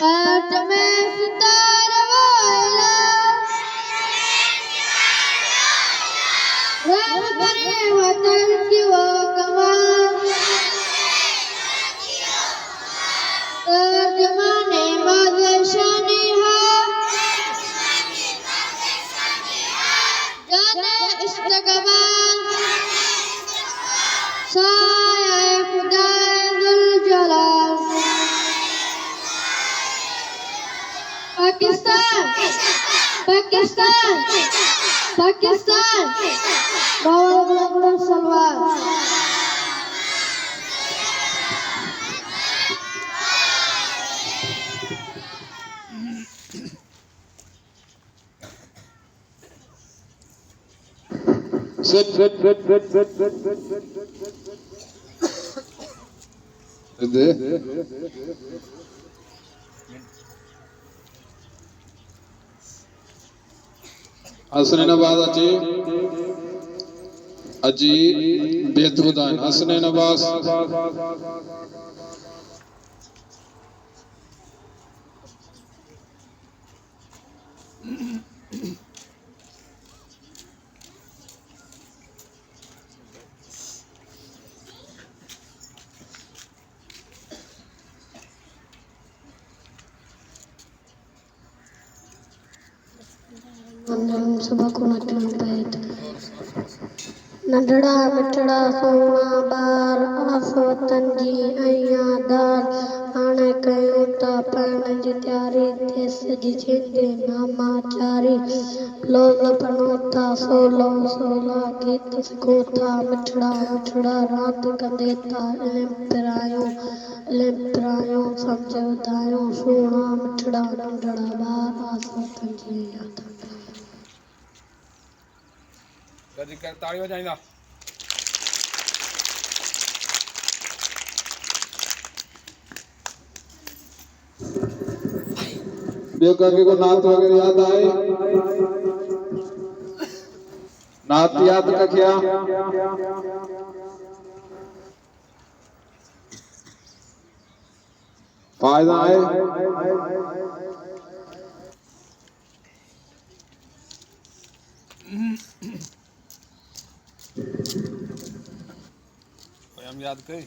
आज मैं सितारा वाला रब करे वतन की वो कमाल तर्जमाने मदरसाने जाने इस्तकबाल साया खुदाए दुल जलाल पाकिस्तान पाकिस्तान पाकिस्तान बाबा गुलाम सलवार हसने नवाज अजी बेहतुदान हसने नवाज सबको नंढड़ा मिठड़ा सोना बार आस वतन जी यादार हाणे कयूं था पाइण जी तयारी देश जी छेंदे नामाचारी लोल बनो था सोलो सोला गीत सिखो था मिठड़ा मिठड़ा रात कंदे था इल्म पिरायो समझ वधायो सोना मिठड़ा नंढड़ा बार आस वतन जी यादार ताड़ी बजाइंदा ॿियो कंहिंखे को नात वग़ैरह याद आए नात याद रखिया फायदा है पोयम याद कई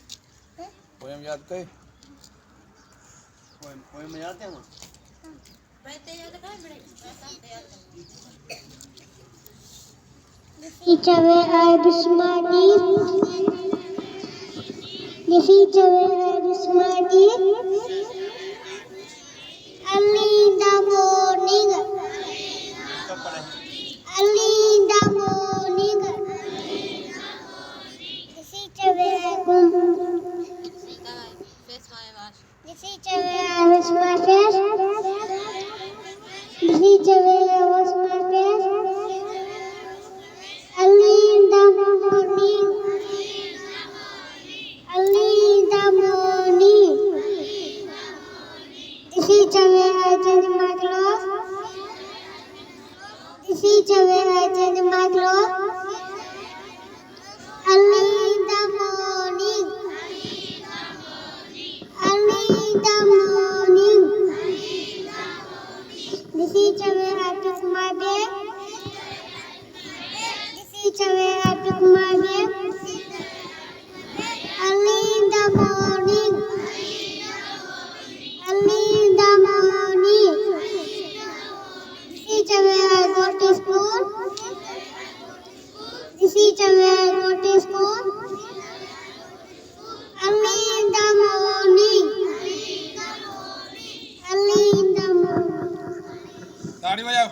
पोयम याद कई पोयम याद है ना चवे आए बिस्मानी निसी चवे आए बिस्मानी early in the morning early in the morning निसी चवे आए निसी चवे आए wash my face निसी चवे आए wash my face early in the morning early in the morning this is the way I change my clothes this is the way I change my clothes early in the morning early in the morning this is the way I took my bag this is the way I took my bag early in the morning early in the morning this is the way I go to school this is the way I go to school early in the morning early in the morning ताड़ी बजाओ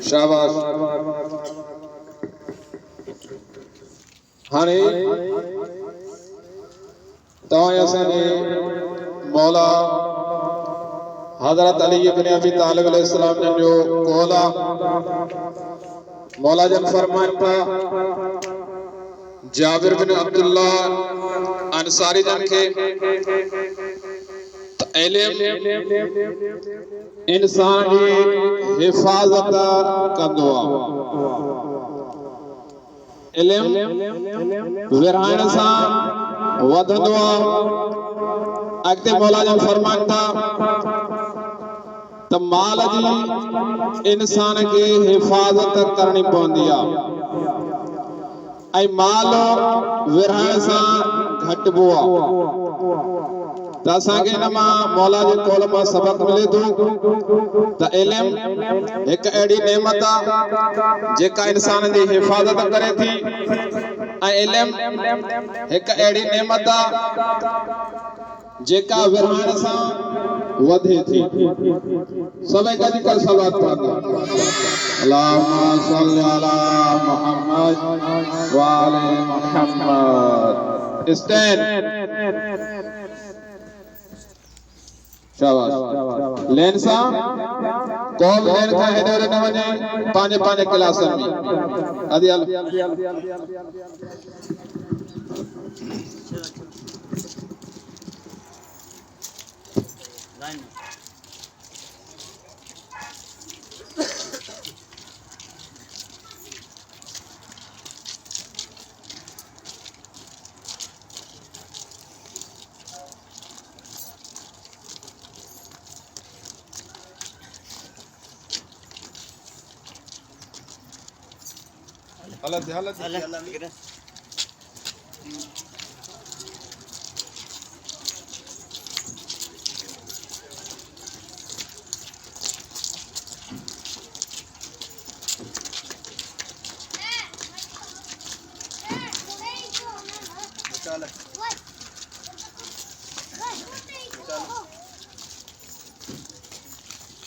शाबाश हाणे तव्हां असांजे मौला हज़रत अली इब्न अबी तालिब अलैहिस्सलाम जो कौला मौला जन फरमान था जाबिर बिन अब्दुल्ला अंसारी जन के इल्म इंसान जी हिफ़ाज़त कंदो आहे। इल्म विरहाइण सां वधंदो आहे। अॻिते मौला जन फरमाइनि था त माल जी इंसान खे हिफ़ाज़त करणी पवंदी आहे ऐं माल विरहाइण सां घटिबो आहे। त असांखे हिन मां मौला जे कौल मां सबक मिले थो त इल्म हिकु अहिड़ी नेमत आहे जेका इंसान जी हिफ़ाज़त करे थी ऐं इल्म हिकु अहिड़ी नेमत आहे जेका विरहाइण सां वधे थी। सभई गॾु करे सलात पढ़ंदा अल्लाहुम्मा सल्ली अला मुहम्मद व आले मुहम्मद। स्टैंड शाबाश। लेन सां कौम लेन खां हेॾे होॾे न वञे पंहिंजे पंहिंजे क्लासनि में। अदी हल हालत हालत चल